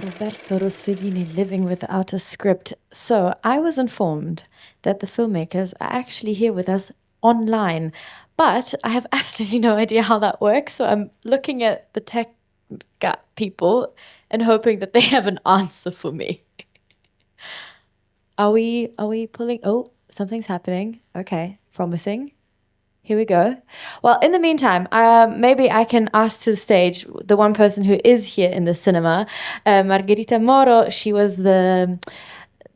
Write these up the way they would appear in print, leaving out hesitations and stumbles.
Roberto Rossellini, Living Without a Script. So I was informed that the filmmakers are actually here with us online, but I have absolutely no idea how that works. So I'm looking at the tech people and hoping that they have an answer for me. Are we pulling? Oh, something's happening. Okay, promising. Here we go. Well, in the meantime, maybe I can ask to the stage the one person who is here in the cinema, Margherita Moro. She was the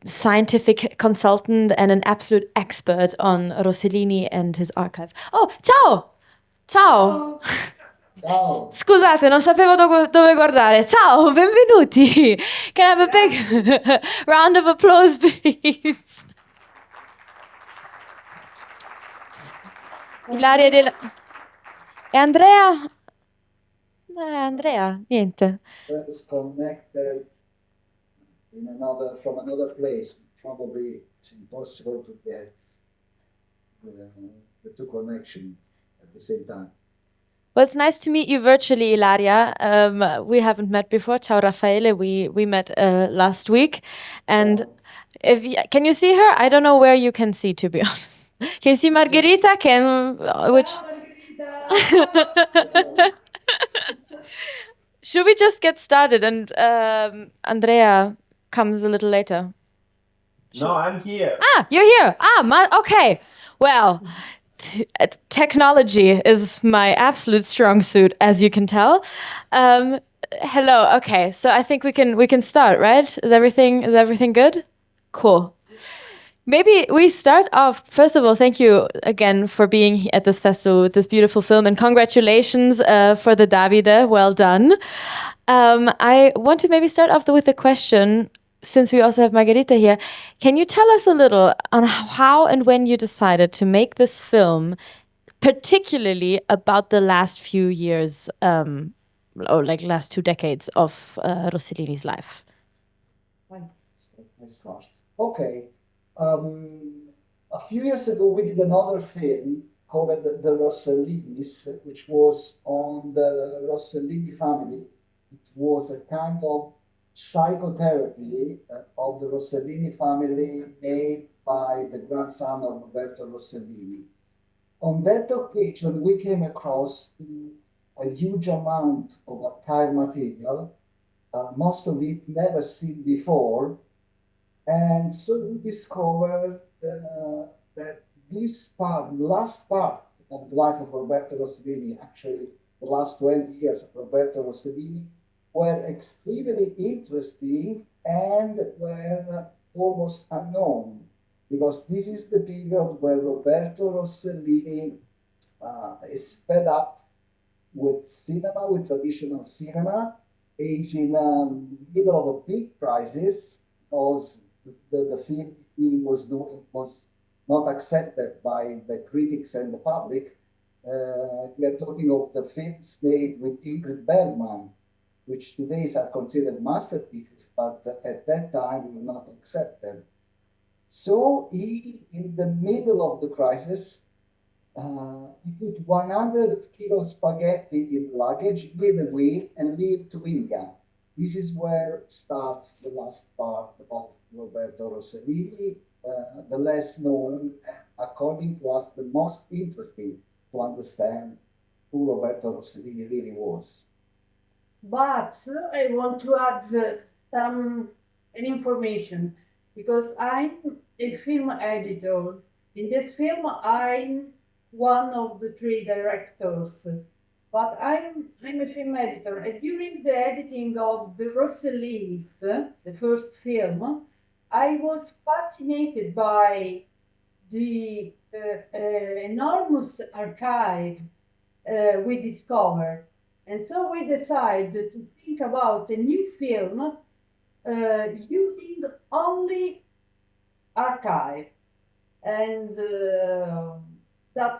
scientific consultant and an absolute expert on Rossellini and his archive. Oh, ciao! Ciao! Ciao. Scusate, non sapevo dove guardare. Ciao, benvenuti. Can I have a big round of applause, please? Ilaria della... E Andrea? Andrea, niente. Let's connected from another place. Probably it's impossible to get the two connections at the same time. Well, it's nice to meet you virtually, Ilaria. We haven't met before. Ciao, Raffaele. We met last week. And can you see her? I don't know where you can see, to be honest. Can you see Margherita? Yes. Margherita! Should we just get started and Andrea comes a little later? No, I'm here. Ah, you're here. Okay. Well, technology is my absolute strong suit, as you can tell. Hello. Okay, so I think we can start, right? Is everything good? Cool. Maybe we start off. First of all, thank you again for being at this festival with this beautiful film, and congratulations for the Davide. Well done. I want to maybe start off with a question, since we also have Margherita here. Can you tell us a little on how and when you decided to make this film, particularly about the last few years, or like last 2 decades of Rossellini's life? Okay. A few years ago, we did another film called The Rossellinis, which was on the Rossellini family. It was a kind of psychotherapy of the Rossellini family made by the grandson of Roberto Rossellini. On that occasion, we came across a huge amount of archive material, most of it never seen before. And so we discovered that this last part of the life of Roberto Rossellini, actually the last 20 years of Roberto Rossellini, were extremely interesting and were almost unknown, because this is the period where Roberto Rossellini is fed up with cinema, with traditional cinema. He's in the middle of a big crisis because the film he was doing was not accepted by the critics and the public. We are talking of the films made with Ingrid Bergman, which today are considered masterpieces, but at that time were not accepted. So he, in the middle of the crisis, he put 100 kilo spaghetti in luggage with a wheel and leave to India. This is where starts the last part of Roberto Rossellini, the less known, according to us, the most interesting to understand who Roberto Rossellini really was. But I want to add an information, because I'm a film editor. In this film, I'm one of the 3 directors, but I'm a film editor. And during the editing of the Rossellini's, the first film, I was fascinated by the enormous archive we discovered. And so we decided to think about a new film using only archive. And that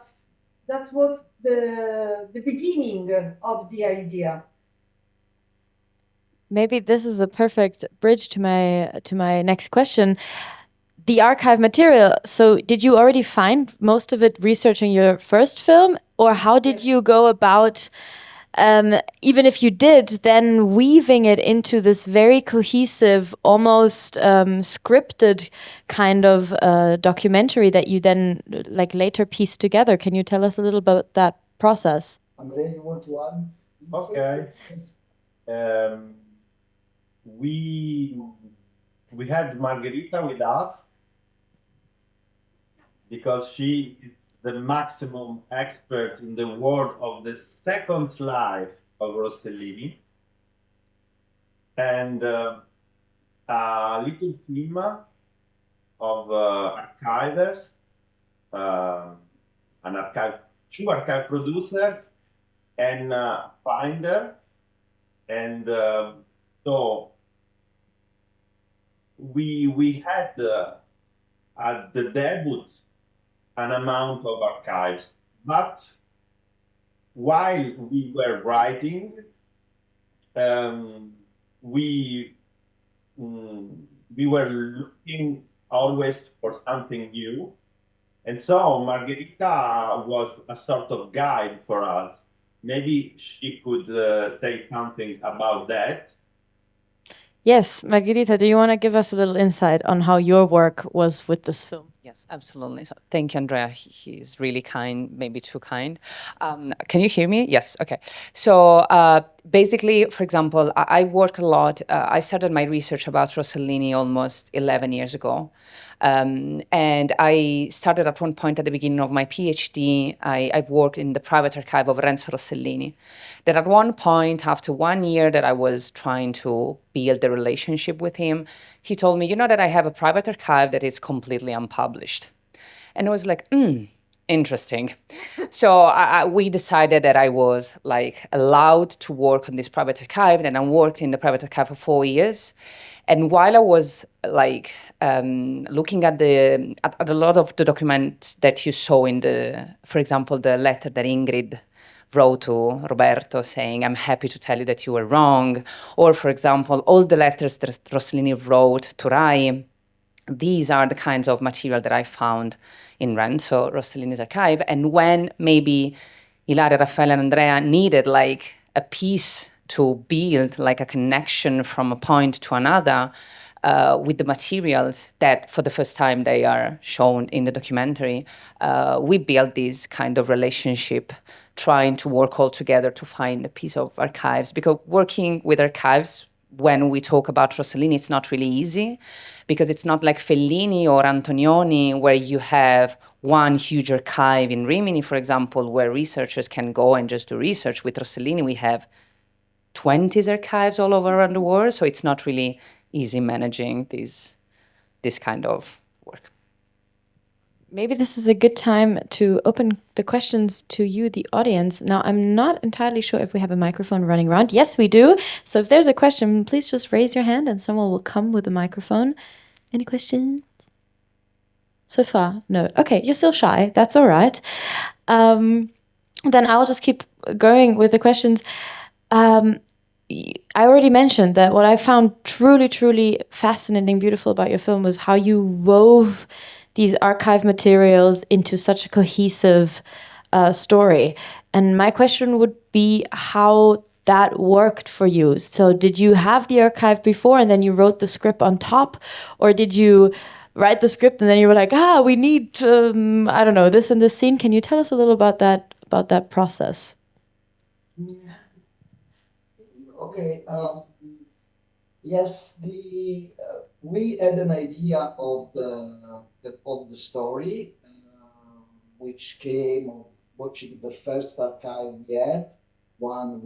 was the beginning of the idea. Maybe this is a perfect bridge to my next question. The archive material, so did you already find most of it researching your first film, or how did you go about even if you did, then weaving it into this very cohesive, almost scripted kind of documentary that you then like later pieced together. Can you tell us a little about that process? Andrea, you want to add? Okay. We had Margherita with us because she is the maximum expert in the world of the second life of Rossellini, and a little team of archivers, two archive producers, and finder, and so we had at the debut an amount of archives, but while we were writing, we were looking always for something new, and so Margherita was a sort of guide for us. Maybe she could say something about that. Yes, Margherita, do you want to give us a little insight on how your work was with this film? Yes, absolutely. So thank you, Andrea. He's really kind, maybe too kind. Can you hear me? Yes. Okay. So basically, for example, I work a lot. I started my research about Rossellini almost 11 years ago. And I started at one point at the beginning of my PhD. I've worked in the private archive of Renzo Rossellini. That at one point, after 1 year that I was trying to build the relationship with him, he told me, you know that I have a private archive that is completely unpublished. And I was like, interesting. So we decided that I was like allowed to work on this private archive, and I worked in the private archive for 4 years. And while I was like looking at a lot of the documents that you saw in for example, the letter that Ingrid wrote to Roberto saying, I'm happy to tell you that you were wrong. Or, for example, all the letters that Rossellini wrote to Rai, these are the kinds of material that I found in Renzo Rossellini's archive. And when maybe Ilaria, Raffaele, and Andrea needed like a piece to build like a connection from a point to another with the materials that for the first time they are shown in the documentary, we built this kind of relationship, trying to work all together to find a piece of archives. Because working with archives, when we talk about Rossellini, it's not really easy, because it's not like Fellini or Antonioni, where you have one huge archive in Rimini, for example, where researchers can go and just do research. With Rossellini, we have 20 archives all over around the world, so it's not really easy managing this kind of work. Maybe this is a good time to open the questions to you, the audience. Now, I'm not entirely sure if we have a microphone running around. Yes, we do. So if there's a question, please just raise your hand and someone will come with a microphone. Any questions? So far, no. Okay, you're still shy. That's all right. Then I'll just keep going with the questions. I already mentioned that what I found truly, truly fascinating, beautiful about your film was how you wove these archive materials into such a cohesive story. And my question would be how that worked for you. So did you have the archive before and then you wrote the script on top? Or did you write the script and then you were like, we need, I don't know, this and this scene? Can you tell us a little about that process? Okay. Yes, we had an idea of the story, which came of watching the first archive we had, one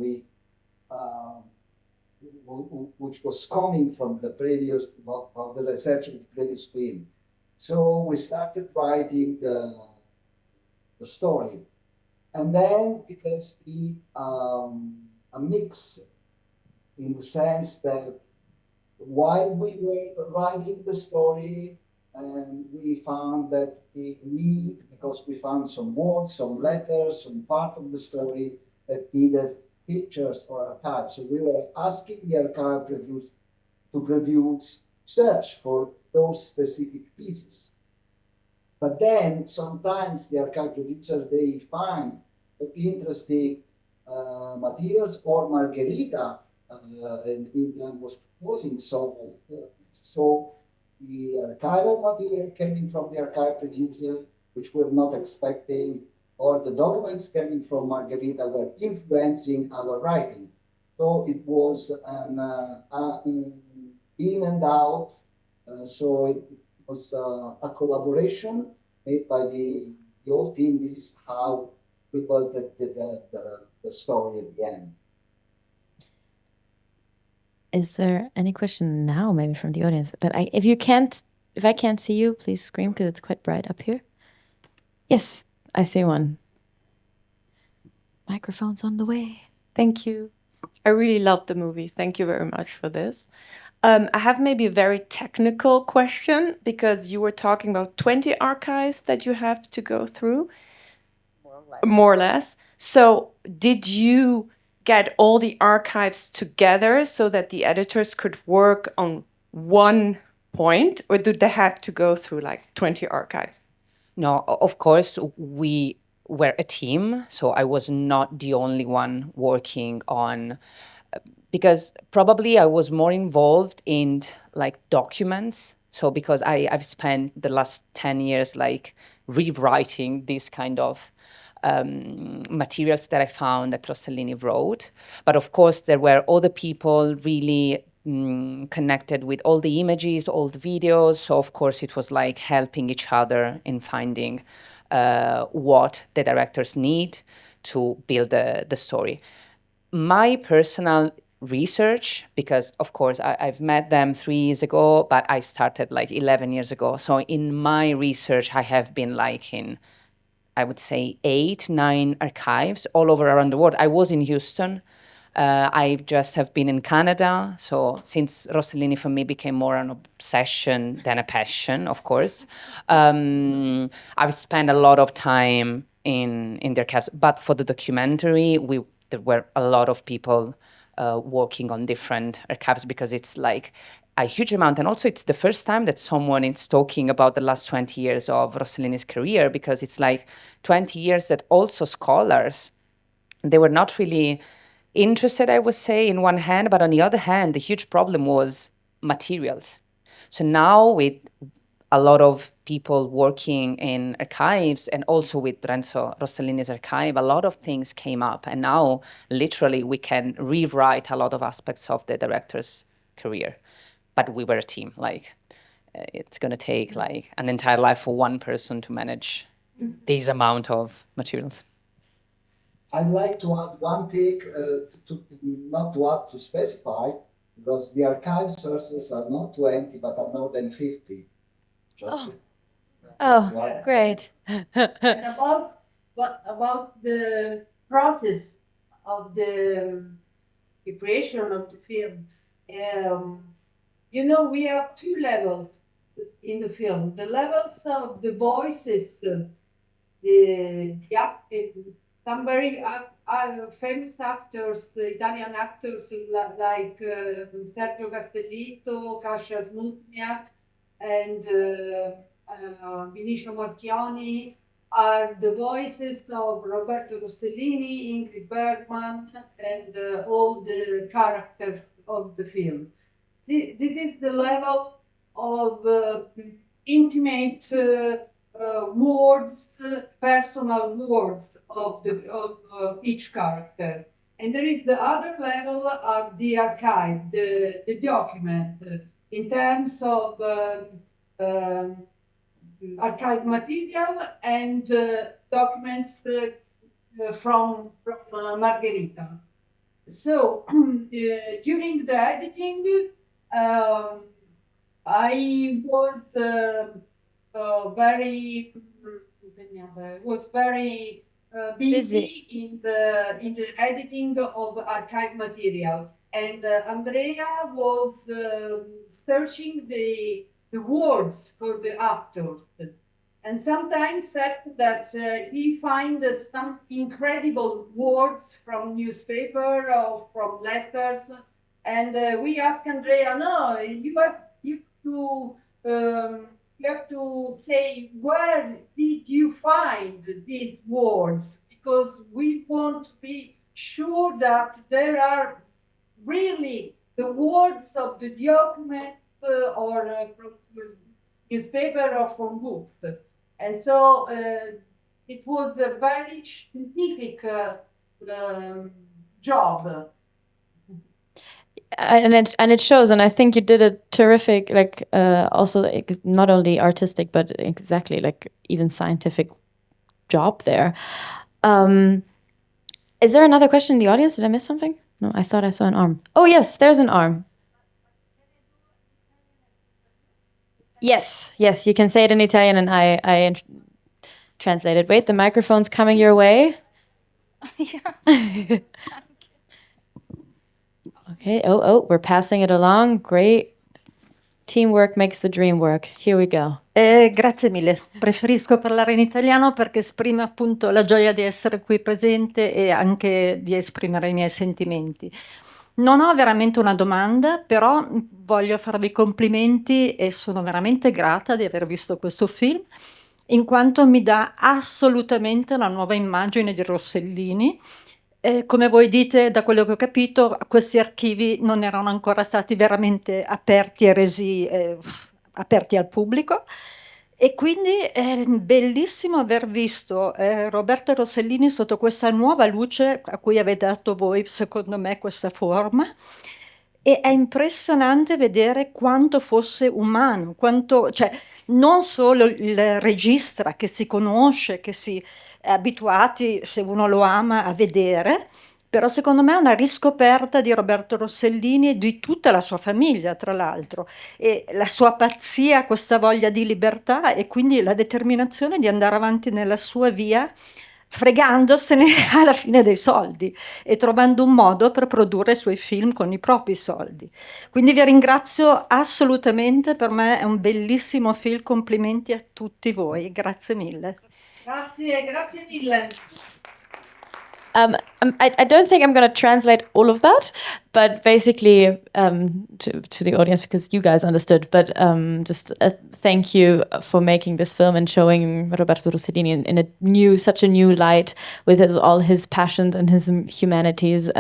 which was coming from the previous of the research of the previous film. So we started writing the story, and then it has been a mix, in the sense that while we were writing the story, and we found that we need, because we found some words, some letters, some part of the story that needed pictures or archives. So we were asking the archive to produce search for those specific pieces. But then sometimes the archive producer, they find interesting materials, or Margherita in the meantime was proposing. So the archival material came from the archive producer, which we're not expecting, or the documents coming from Margherita were influencing our writing. So it was in and out. So it was a collaboration made by the whole team. This is how we built the story at the end. Is there any question now, maybe from the audience? But if I can't see you, please scream because it's quite bright up here. Yes, I see one. Microphone's on the way. Thank you. I really loved the movie. Thank you very much for this. I have maybe a very technical question because you were talking about 20 archives that you have to go through. More or less. So did you get all the archives together so that the editors could work on one point, or did they have to go through like 20 archives? No, of course, we were a team, so I was not the only one working on, because probably I was more involved in like documents. So because I've spent the last 10 years like rewriting this kind of materials that I found that Rossellini wrote. But of course, there were other people really connected with all the images, all the videos. So of course, it was like helping each other in finding what the directors need to build the story. My personal research, because of course I've met them 3 years ago, but I started like 11 years ago. So in my research, I have been like in, I would say 8, 9 archives all over around the world. I was in Houston. I just have been in Canada. So since Rossellini for me became more an obsession than a passion, of course, I've spent a lot of time in the archives. But for the documentary, there were a lot of people working on different archives because it's like a huge amount. And also it's the first time that someone is talking about the last 20 years of Rossellini's career, because it's like 20 years that also scholars, they were not really interested, I would say, in one hand, but on the other hand, the huge problem was materials. So now with a lot of people working in archives and also with Renzo Rossellini's archive, a lot of things came up. And now literally we can rewrite a lot of aspects of the director's career. But we were a team, like it's going to take like an entire life for one person to manage this amount of materials. I'd like to add one thing, not to add, to specify, because the archive sources are not 20, but are more than 50. Just Great. And about the process of the creation of the film, we have 2 levels in the film. The levels of the voices, some very famous actors, the Italian actors like Sergio Castellitto, Kasia Smutniak, and Vinicio Marchioni are the voices of Roberto Rossellini, Ingrid Bergman, and all the characters of the film. This is the level of intimate words, personal words of each character. And there is the other level of the archive, the document, in terms of archive material and documents from Margherita. So during the editing, I was very busy in the editing of archive material, and Andrea was searching the words for the actors, and sometimes said that he finds some incredible words from newspaper or from letters, and we asked Andrea, no, you have to say, where did you find these words? Because we want to be sure that there are really the words of the document or from newspaper or from books. And so it was a very scientific job. And it shows, and I think you did a terrific, like also not only artistic but exactly like even scientific job there. Is there another question in the audience? Did I miss something? No, I thought I saw an arm. Oh yes, there's an arm. Yes, you can say it in Italian and I translate it. Wait, the microphone's coming your way. Okay, we're passing it along. Great. Teamwork makes the dream work. Here we go. Grazie mille. Preferisco parlare in italiano perché esprime appunto la gioia di essere qui presente e anche di esprimere i miei sentimenti. Non ho veramente una domanda, però voglio farvi complimenti e sono veramente grata di aver visto questo film, in quanto mi dà assolutamente una nuova immagine di Rossellini. Come voi dite, da quello che ho capito, questi archivi non erano ancora stati veramente aperti e resi aperti al pubblico. E quindi è bellissimo aver visto Roberto Rossellini sotto questa nuova luce a cui avete dato voi, secondo me, questa forma. E è impressionante vedere quanto fosse umano, quanto, cioè, non solo il regista che si conosce, che si è abituati, se uno lo ama, a vedere, però secondo me è una riscoperta di Roberto Rossellini e di tutta la sua famiglia, tra l'altro, e la sua pazzia, questa voglia di libertà e quindi la determinazione di andare avanti nella sua via, fregandosene alla fine dei soldi e trovando un modo per produrre i suoi film con i propri soldi. Quindi vi ringrazio assolutamente, per me è un bellissimo film, complimenti a tutti voi, grazie mille. Grazie mille. I don't think I'm going to translate all of that, but basically to the audience because you guys understood. But just thank you for making this film and showing Roberto Rossellini in such a new light with all his passions and his humanities.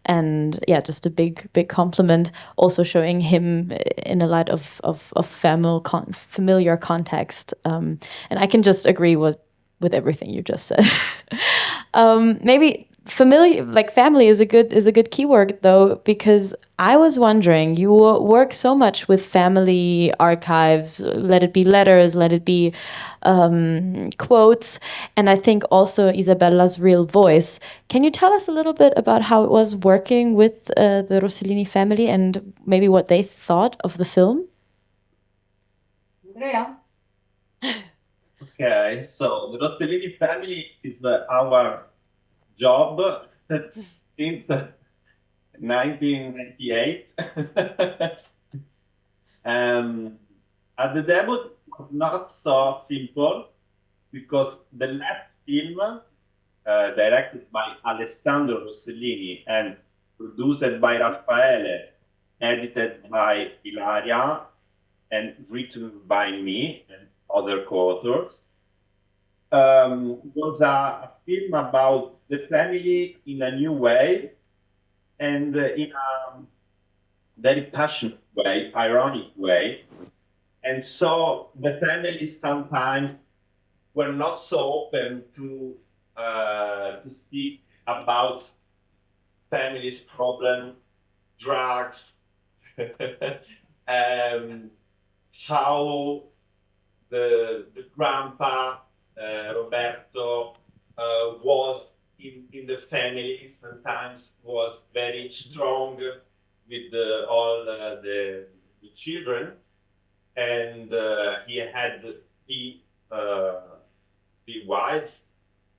And yeah, just a big compliment. Also showing him in a light of familiar context. And I can just agree with everything you just said. Maybe family is a good keyword though, because I was wondering, you work so much with family archives, let it be letters, let it be quotes, and I think also Isabella's real voice. Can you tell us a little bit about how it was working with the Rossellini family and maybe what they thought of the film? Andrea? Okay, so the Rossellini family is our job since 1998. At the debut, it was not so simple because the last film, directed by Alessandro Rossellini and produced by Raffaele, edited by Ilaria, and written by me and other co-authors, was a film about the family in a new way and in a very passionate way, ironic way. And so the families sometimes were not so open to speak about families' problem, drugs, how the grandpa Roberto was in the family, sometimes was very strong with all the children, and he had three wives,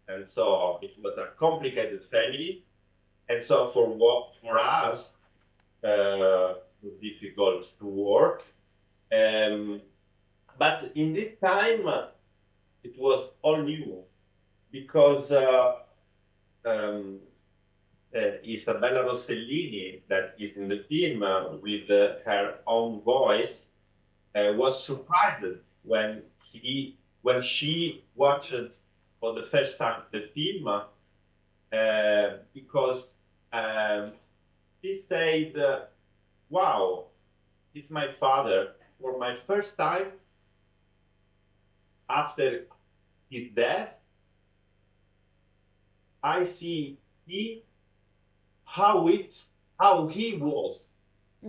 and so it was a complicated family, and so for us it was difficult to work. But in this time, it was all new because Isabella Rossellini, that is in the film with her own voice, was surprised when she watched for the first time the film, because he said, wow, it's my father. For my first time after his death, I see how he was,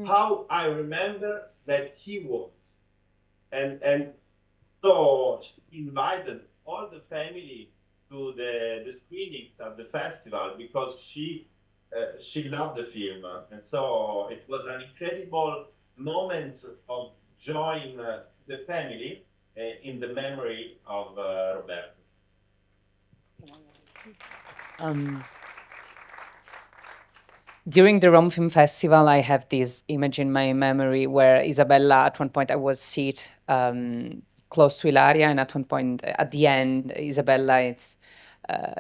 how I remember that he was. And so she invited all the family to the screenings at the festival because she loved the film. And so it was an incredible moment of join the family in the memory of Roberto. During the Rome Film Festival, I have this image in my memory where Isabella, at one point, I was seated close to Ilaria, and at one point, at the end, Isabella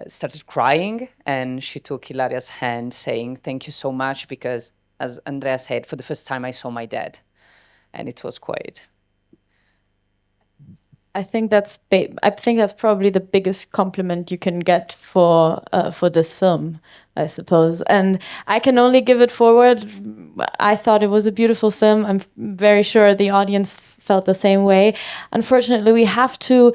started crying, and she took Ilaria's hand, saying, "Thank you so much," because, as Andrea said, for the first time, I saw my dad, and it was quite. I think that's probably the biggest compliment you can get for this film, I suppose. And I can only give it forward. I thought it was a beautiful film. I'm very sure the audience felt the same way. Unfortunately, we have to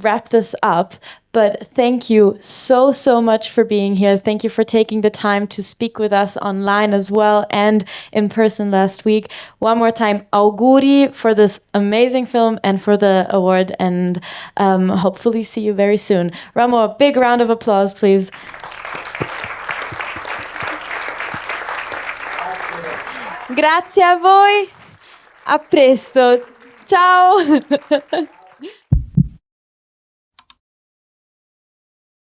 wrap this up, but thank you so much for being here. Thank you for taking the time to speak with us online as well and in person last week. One more time, auguri for this amazing film and for the award, and hopefully see you very soon. Ramo, a big round of applause, please. Grazie a voi. A presto. Ciao.